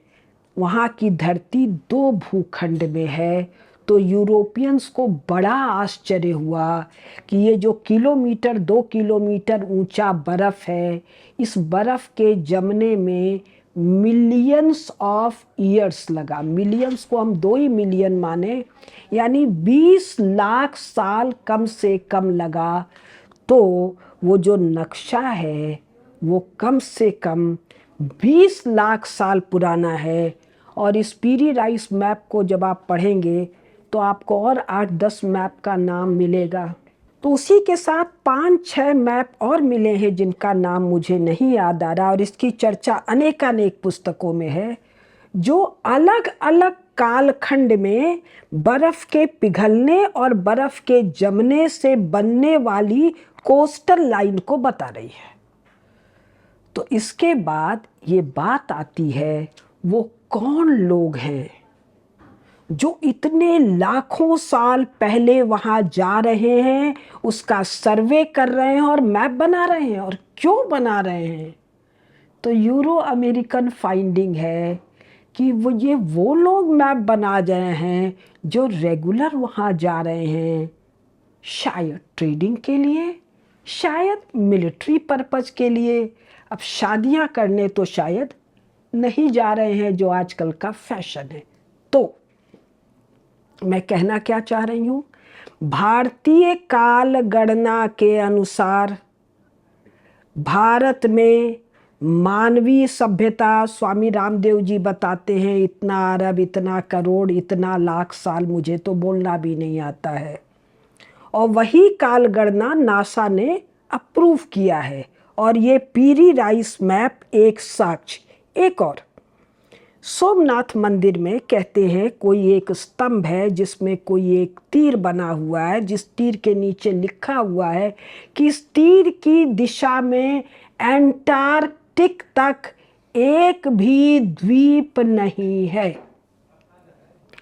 वहाँ की धरती 2 भूखंड में है। तो यूरोपियंस को बड़ा आश्चर्य हुआ कि ये जो 2 किलोमीटर ऊंचा बर्फ़ है, इस बर्फ़ के जमने में मिलियंस ऑफ ईयर्स लगा। मिलियंस को हम 2 ही मिलियन माने, यानी 20 लाख साल कम से कम लगा। तो वो जो नक्शा है वो कम से कम 20 लाख साल पुराना है। और इस पीरी राइस मैप को जब आप पढ़ेंगे तो आपको और 8-10 मैप का नाम मिलेगा। तो उसी के साथ 5-6 मैप और मिले हैं जिनका नाम मुझे नहीं याद आ रहा, और इसकी चर्चा अनेकानेक पुस्तकों में है, जो अलग अलग कालखंड में बर्फ के पिघलने और बर्फ के जमने से बनने वाली कोस्टल लाइन को बता रही है। तो इसके बाद ये बात आती है वो कौन लोग हैं जो इतने लाखों साल पहले वहाँ जा रहे हैं, उसका सर्वे कर रहे हैं और मैप बना रहे हैं। और क्यों बना रहे हैं? तो यूरो अमेरिकन फाइंडिंग है कि वो लोग मैप बना रहे हैं जो रेगुलर वहाँ जा रहे हैं, शायद ट्रेडिंग के लिए, शायद मिलिट्री पर्पज के लिए। अब शादियाँ करने तो शायद नहीं जा रहे हैं जो आजकल का फैशन है। तो मैं कहना क्या चाह रही हूँ, भारतीय काल गणना के अनुसार भारत में मानवीय सभ्यता, स्वामी रामदेव जी बताते हैं, इतना अरब, इतना करोड़, इतना लाख साल, मुझे तो बोलना भी नहीं आता है। और वही काल गणना नासा ने अप्रूव किया है। और ये पीरी राइस मैप एक साक्ष्य। एक और, सोमनाथ मंदिर में कहते हैं कोई एक स्तंभ है जिसमें कोई एक तीर बना हुआ है, जिस तीर के नीचे लिखा हुआ है कि इस तीर की दिशा में एंटार्कटिक तक एक भी द्वीप नहीं है।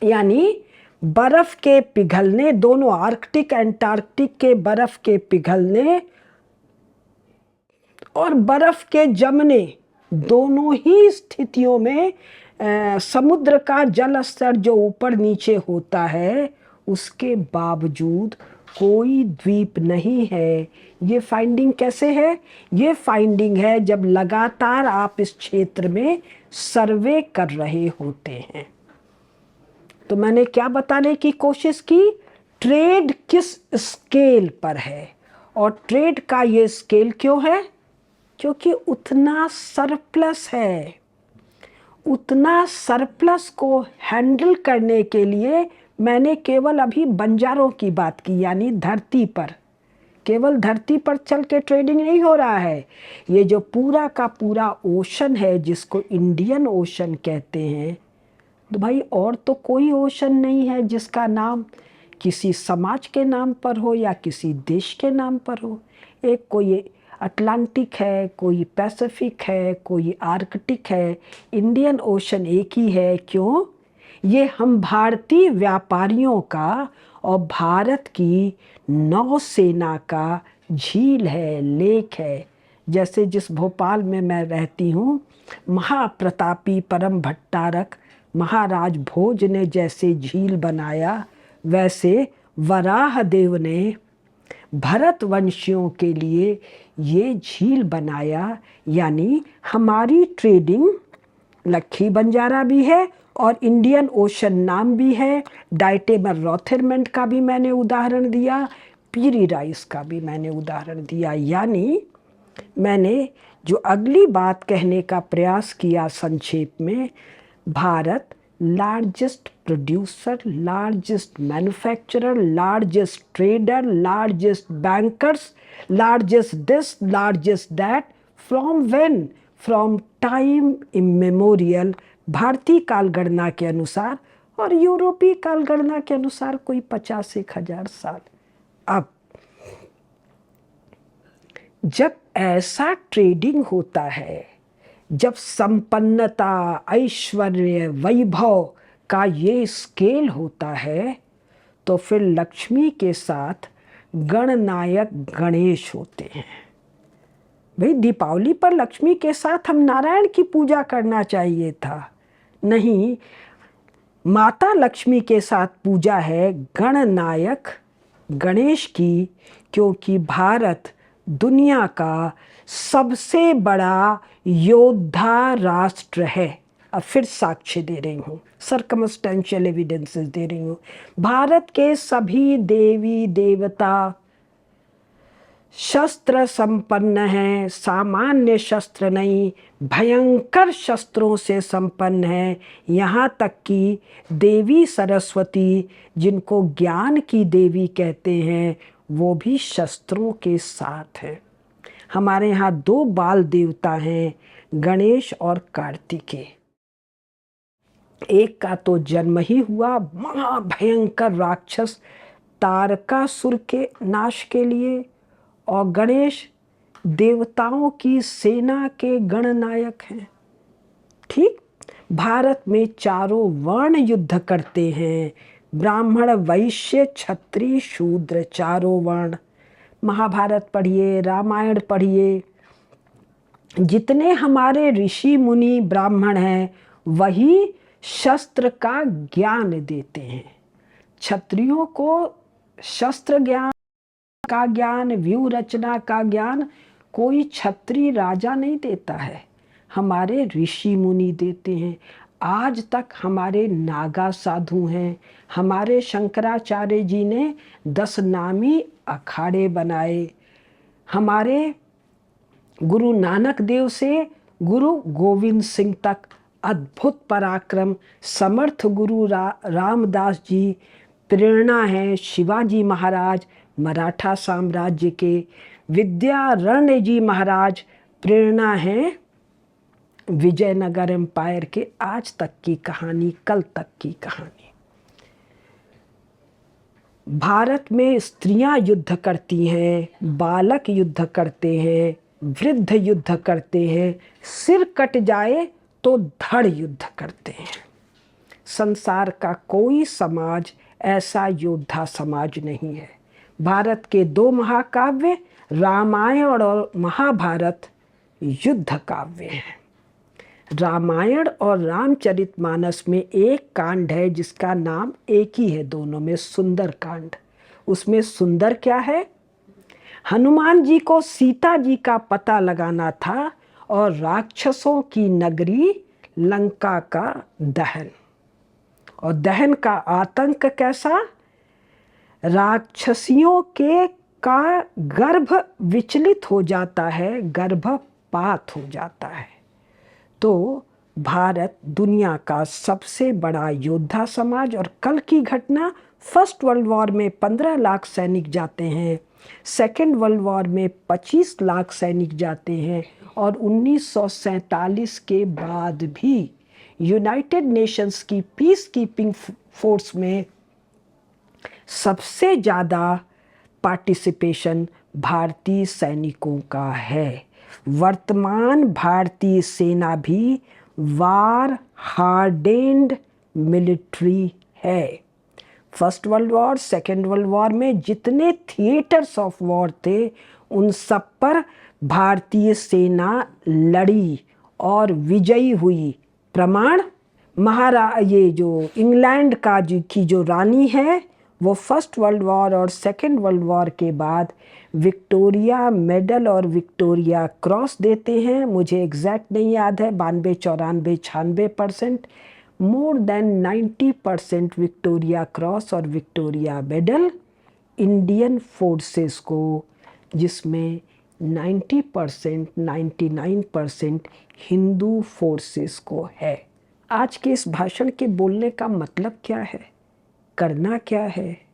यानी बर्फ के पिघलने, दोनों आर्कटिक एंटार्कटिक के बर्फ के पिघलने और बर्फ के जमने, दोनों ही स्थितियों में समुद्र का जल स्तर जो ऊपर नीचे होता है, उसके बावजूद कोई द्वीप नहीं है। ये फाइंडिंग कैसे है? ये फाइंडिंग है जब लगातार आप इस क्षेत्र में सर्वे कर रहे होते हैं। तो मैंने क्या बताने की कोशिश की, ट्रेड किस स्केल पर है, और ट्रेड का ये स्केल क्यों है, क्योंकि उतना सरप्लस है। उतना सरप्लस को हैंडल करने के लिए मैंने केवल अभी बंजारों की बात की, यानी धरती पर, केवल धरती पर चल के ट्रेडिंग नहीं हो रहा है। ये जो पूरा का पूरा ओशन है जिसको इंडियन ओशन कहते हैं, तो भाई और तो कोई ओशन नहीं है जिसका नाम किसी समाज के नाम पर हो या किसी देश के नाम पर हो। एक कोई अटलांटिक है, कोई पैसिफिक है, कोई आर्कटिक है, इंडियन ओशन एक ही है। क्यों? ये हम भारतीय व्यापारियों का और भारत की नौसेना का झील है, लेक है। जैसे जिस भोपाल में मैं रहती हूँ, महाप्रतापी परम भट्टारक महाराज भोज ने जैसे झील बनाया, वैसे वराह देव ने भरतवंशियों के लिए ये झील बनाया। यानी हमारी ट्रेडिंग लक्खी बंजारा भी है और इंडियन ओशन नाम भी है। डाइटेमर रॉथरमैंड का भी मैंने उदाहरण दिया, पीरी राइस का भी मैंने उदाहरण दिया। यानी मैंने जो अगली बात कहने का प्रयास किया संक्षेप में, Bharat largest producer, largest manufacturer, largest trader, largest bankers, largest this, largest that, from when, from time immemorial, भारतीय कालगणना के अनुसार और यूरोपीय कालगणना के अनुसार कोई 50-1,000 साल। अब जब ऐसा ट्रेडिंग होता है, जब संपन्नता, ऐश्वर्य, वैभव का ये स्केल होता है, तो फिर लक्ष्मी के साथ गणनायक गणेश होते हैं। भाई दीपावली पर लक्ष्मी के साथ हम नारायण की पूजा करना चाहिए था, नहीं, माता लक्ष्मी के साथ पूजा है गणनायक गणेश की, क्योंकि भारत दुनिया का सबसे बड़ा योद्धा राष्ट्र है। अब फिर साक्ष्य दे रही हूँ, सर्कमस्टेंशियल एविडेंसेस दे रही हूँ। भारत के सभी देवी देवता शस्त्र संपन्न हैं, सामान्य शस्त्र नहीं, भयंकर शस्त्रों से संपन्न है। यहाँ तक कि देवी सरस्वती, जिनको ज्ञान की देवी कहते हैं, वो भी शस्त्रों के साथ है। हमारे यहाँ 2 बाल देवता हैं, गणेश और कार्तिकेय। एक का तो जन्म ही हुआ महाभयंकर राक्षस तारकासुर के नाश के लिए, और गणेश देवताओं की सेना के गणनायक हैं। ठीक, भारत में 4 वर्ण युद्ध करते हैं, ब्राह्मण, वैश्य, क्षत्रिय, शूद्र, 4 वर्ण। महाभारत पढ़िए, रामायण पढ़िए, जितने हमारे ऋषि मुनि ब्राह्मण हैं वही शस्त्र का ज्ञान देते हैं। क्षत्रियों को शस्त्र ज्ञान का ज्ञान, व्यू रचना का ज्ञान कोई क्षत्रिय राजा नहीं देता है, हमारे ऋषि मुनि देते हैं। आज तक हमारे नागा साधु हैं, हमारे शंकराचार्य जी ने 10 नामी अखाड़े बनाए, हमारे गुरु नानक देव से गुरु गोविंद सिंह तक अद्भुत पराक्रम, समर्थ गुरु रामदास जी प्रेरणा हैं, शिवाजी महाराज मराठा साम्राज्य के, विद्यारण्य जी महाराज प्रेरणा हैं विजयनगर एम्पायर के। आज तक की कहानी, कल तक की कहानी। भारत में स्त्रियां युद्ध करती हैं, बालक युद्ध करते हैं, वृद्ध युद्ध करते हैं, सिर कट जाए तो धड़ युद्ध करते हैं। संसार का कोई समाज ऐसा योद्धा समाज नहीं है। भारत के 2 महाकाव्य रामायण और महाभारत युद्ध काव्य हैं। रामायण और रामचरितमानस में एक कांड है जिसका नाम एक ही है दोनों में, सुंदर कांड। उसमें सुंदर क्या है? हनुमान जी को सीता जी का पता लगाना था और राक्षसों की नगरी लंका का दहन। और दहन का आतंक कैसा? राक्षसियों के का गर्भ विचलित हो जाता है, गर्भपात हो जाता है। तो भारत दुनिया का सबसे बड़ा योद्धा समाज, और कल की घटना, फर्स्ट वर्ल्ड वॉर में 15 लाख सैनिक जाते हैं, सेकेंड वर्ल्ड वॉर में 25 लाख सैनिक जाते हैं, और 1947 के बाद भी यूनाइटेड नेशंस की पीस कीपिंग फोर्स में सबसे ज़्यादा पार्टिसिपेशन भारतीय सैनिकों का है। वर्तमान भारतीय सेना भी वार हार्डेंड मिलिट्री है। First world war, second world war में जितने थिएटर्स ऑफ वॉर थे, उन सब पर भारतीय सेना लड़ी और विजयी हुई। प्रमाण, ये जो इंग्लैंड की जो रानी है, वो फर्स्ट वर्ल्ड वॉर और सेकेंड वर्ल्ड वॉर के बाद विक्टोरिया मेडल और विक्टोरिया क्रॉस देते हैं। मुझे एग्जैक्ट नहीं याद है, 92, 94, 96%, मोर देन 90% विक्टोरिया क्रॉस और विक्टोरिया मेडल इंडियन फोर्सेस को, जिसमें 90%, 99% हिंदू फोर्सेस को है। आज के इस भाषण के बोलने का मतलब क्या है, करना क्या है?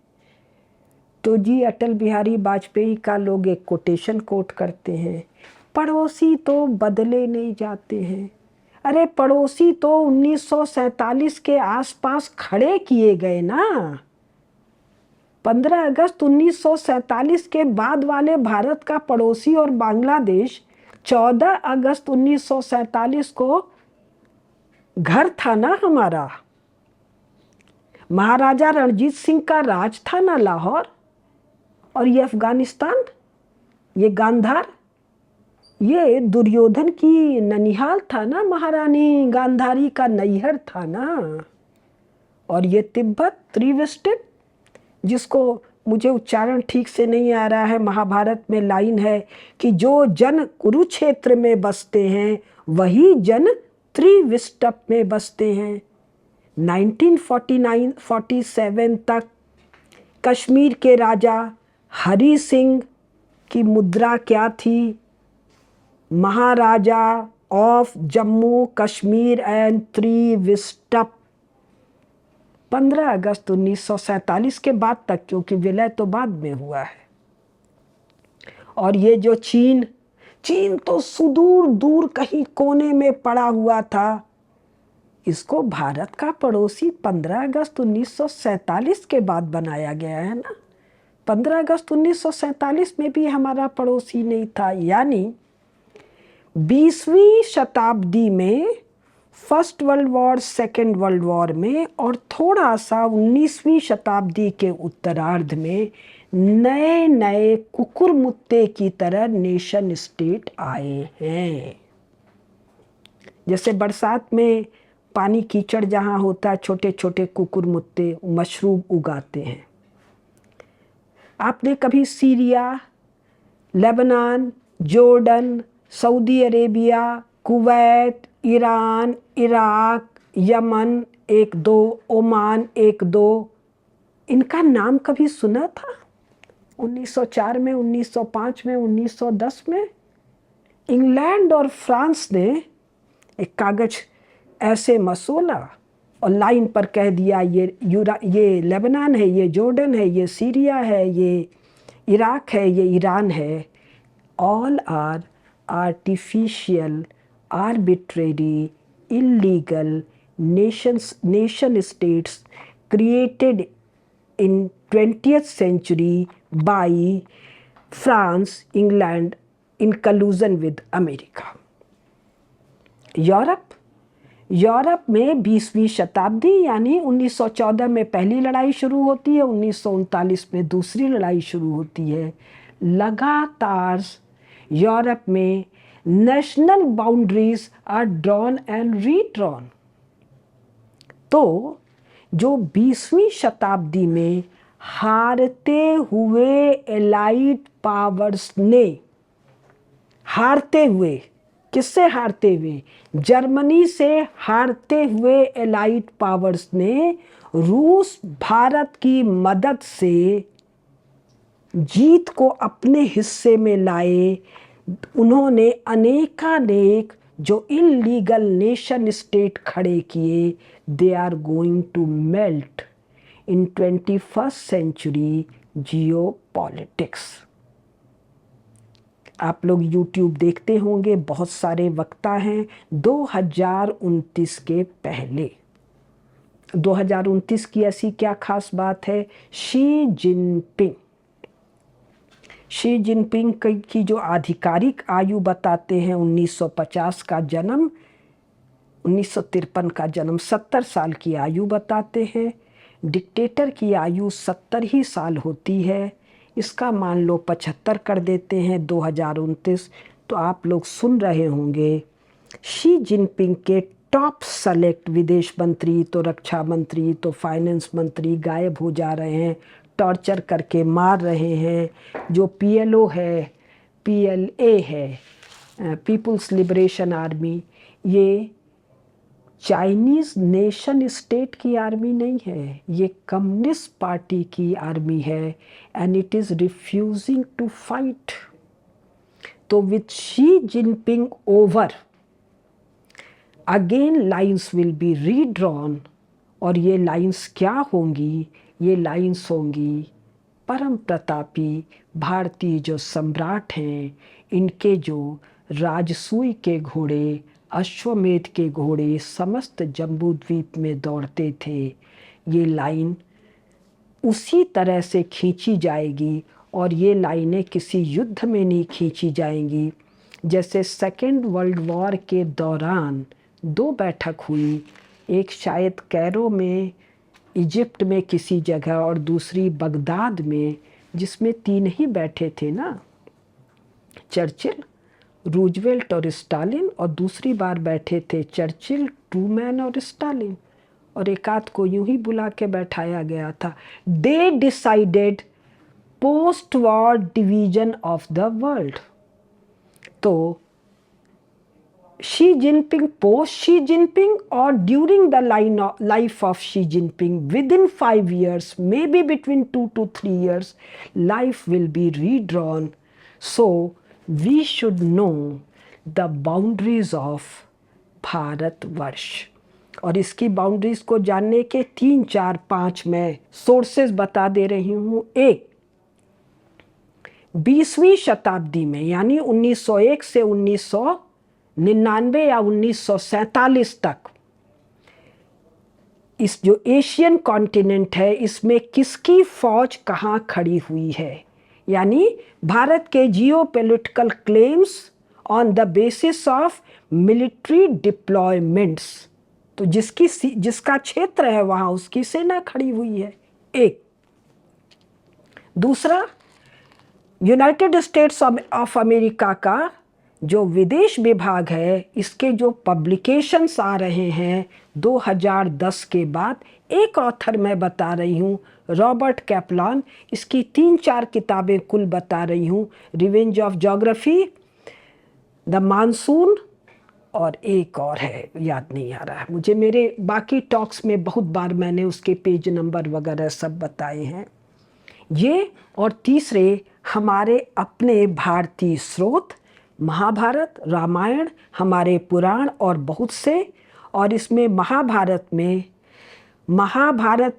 तो जी अटल बिहारी वाजपेयी का लोग एक कोटेशन कोट करते हैं, पड़ोसी तो बदले नहीं जाते हैं। अरे पड़ोसी तो 1947 के आसपास खड़े किए गए ना। 15 अगस्त 1947 के बाद वाले भारत का पड़ोसी और बांग्लादेश 14 अगस्त 1947 को घर था ना हमारा। महाराजा रणजीत सिंह का राज था ना लाहौर, और ये अफगानिस्तान, ये गांधार, ये दुर्योधन की ननिहाल था ना, महारानी गांधारी का नैहर था ना। और ये तिब्बत, त्रिविष्टित, जिसको मुझे उच्चारण ठीक से नहीं आ रहा है, महाभारत में लाइन है कि जो जन कुरुक्षेत्र में बसते हैं वही जन त्रिविष्टप में बसते हैं। 1947 तक कश्मीर के राजा हरि सिंह की मुद्रा क्या थी? महाराजा ऑफ जम्मू कश्मीर एंड त्रिविष्टप। 15 अगस्त 1947 के बाद तक, क्योंकि विलय तो बाद में हुआ है। और ये जो चीन तो सुदूर दूर कहीं कोने में पड़ा हुआ था, इसको भारत का पड़ोसी 15 अगस्त 1947 के बाद बनाया गया है ना। 15 अगस्त 1947 में भी हमारा पड़ोसी नहीं था। यानी 20वीं शताब्दी में first world war, second world war में, और थोड़ा सा 19वीं शताब्दी के उत्तरार्ध में नए नए कुकुरमुत्ते की तरह नेशन स्टेट आए हैं। जैसे बरसात में पानी कीचड़ जहाँ होता है, छोटे छोटे कुकुरमुत्ते मशरूम उगाते हैं। आपने कभी Syria, Lebanon, Jordan, Saudi Arabia, Kuwait, Iran, Iraq, Yemen 1-2, Oman 1-2, इनका नाम कभी सुना था? 1904 में, 1905 में, 1910 में इंग्लैंड और फ्रांस ने एक कागज ऐसे मसोला और लाइन पर कह दिया, ये लेबनान है, ये जॉर्डन है, ये सीरिया है, ये इराक है, ये ईरान है। All are artificial, arbitrary, illegal nation states created in 20th century by France, England in collusion with America. Europe में 20वीं शताब्दी यानी 1914 में पहली लड़ाई शुरू होती है, 1939 में दूसरी लड़ाई शुरू होती है। लगातार यूरोप में national boundaries are drawn and redrawn. तो जो 20वीं शताब्दी में हारते हुए एलाइड पावर्स ने, हारते हुए किससे हारते हुए? जर्मनी से हारते हुए एलाइड पावर्स ने रूस भारत की मदद से जीत को अपने हिस्से में लाए। उन्होंने अनेकानेक जो इलीगल नेशन स्टेट खड़े किए, they are going to melt in 21st century geopolitics. आप लोग YouTube देखते होंगे, बहुत सारे वक्ता हैं 2029 के पहले। 2029 की ऐसी क्या खास बात है? शी जिनपिंग की जो आधिकारिक आयु बताते हैं 1950 का जन्म, 1953 का जन्म, 70 साल की आयु बताते हैं। डिक्टेटर की आयु 70 ही साल होती है, इसका मान लो 75 कर देते हैं 2029। तो आप लोग सुन रहे होंगे शी जिनपिंग के टॉप सेलेक्ट विदेश मंत्री तो रक्षा मंत्री तो फाइनेंस मंत्री गायब हो जा रहे हैं, टॉर्चर करके मार रहे हैं। जो PLO है, PLA है, पीपुल्स लिबरेशन आर्मी, ये चाइनीज़ नेशन स्टेट की आर्मी नहीं है, ये कम्युनिस्ट पार्टी की आर्मी है, and it is refusing to fight. तो with Xi Jinping over again lines will be redrawn. और ये लाइन्स क्या होंगी? ये लाइन्स होंगी परम प्रतापी भारतीय जो सम्राट हैं, इनके जो राजसूय के घोड़े, अश्वमेध के घोड़े समस्त जम्बू द्वीप में दौड़ते थे, ये लाइन उसी तरह से खींची जाएगी। और ये लाइनें किसी युद्ध में नहीं खींची जाएंगी। जैसे सेकेंड वर्ल्ड वॉर के दौरान 2 बैठक हुई, एक शायद कैरो में इजिप्ट में किसी जगह और दूसरी बगदाद में, जिसमें 3 ही बैठे थे ना, चर्चिल, रूजवेल्ट और स्टालिन, और दूसरी बार बैठे थे चर्चिल, ट्रूमैन और स्टालिन, और एक आध को यूं ही बुला के बैठाया गया था। They decided post war division of the world. तो Xi Jinping, post Xi Jinping और during the life of Xi Jinping, within 5 years, maybe between 2 to 3 years, life will be redrawn. So we should know the boundaries of Bharatvarsh. और इसकी boundaries को जानने के 3, 4, 5 मैं sources बता दे रही हूँ। एक, 20वीं शताब्दी में यानी 1901 से 1999 या 1947 तक इस जो एशियन कॉन्टिनेंट है, इसमें किसकी फौज कहाँ खड़ी हुई है, यानी भारत के geopolitical claims on the basis of military deployments. तो जिसका क्षेत्र है वहाँ उसकी सेना खड़ी हुई है, एक। दूसरा, यूनाइटेड स्टेट्स ऑफ अमेरिका का जो विदेश विभाग है, इसके जो पब्लिकेशंस आ रहे हैं 2010 के बाद, एक ऑथर मैं बता रही हूँ रॉबर्ट कैपलान, इसकी 3-4 किताबें कुल बता रही हूँ, revenge of geography, the monsoon, और एक और है याद नहीं आ रहा है मुझे, मेरे बाकी टॉक्स में बहुत बार मैंने उसके पेज नंबर वगैरह सब बताए हैं ये। और तीसरे, हमारे अपने भारतीय स्रोत, महाभारत, रामायण, हमारे पुराण और बहुत से। और इसमें महाभारत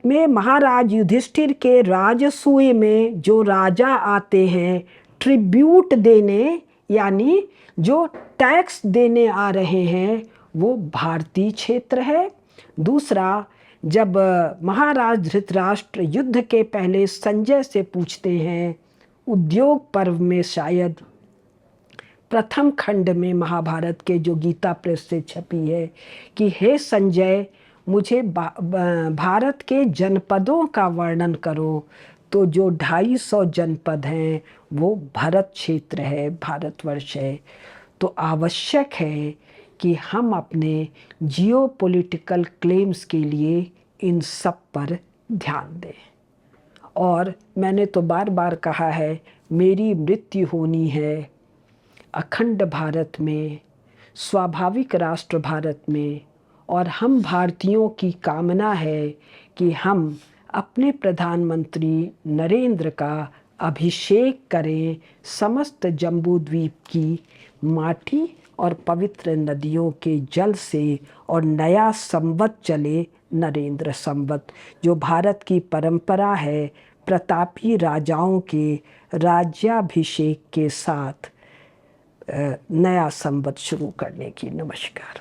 में महाराज युधिष्ठिर के राजसूय में जो राजा आते हैं ट्रिब्यूट देने, यानी जो टैक्स देने आ रहे हैं, वो भारतीय क्षेत्र है। दूसरा, जब महाराज धृतराष्ट्र युद्ध के पहले संजय से पूछते हैं, उद्योग पर्व में शायद प्रथम खंड में महाभारत के जो गीता प्रेस से छपी है, कि हे संजय, मुझे भारत के जनपदों का वर्णन करो। तो जो 250 जनपद हैं वो भरत क्षेत्र है, भारतवर्ष है। तो आवश्यक है कि हम अपने जियोपॉलिटिकल क्लेम्स के लिए इन सब पर ध्यान दें। और मैंने तो बार बार कहा है, मेरी मृत्यु होनी है अखंड भारत में स्वाभाविक राष्ट्र भारत में, और हम भारतीयों की कामना है कि हम अपने प्रधानमंत्री नरेंद्र का अभिषेक करें समस्त जम्बू द्वीप की माटी और पवित्र नदियों के जल से, और नया संवत चले, नरेंद्र संवत, जो भारत की परंपरा है प्रतापी राजाओं के राज्याभिषेक के साथ नया संवत शुरू करने की। नमस्कार।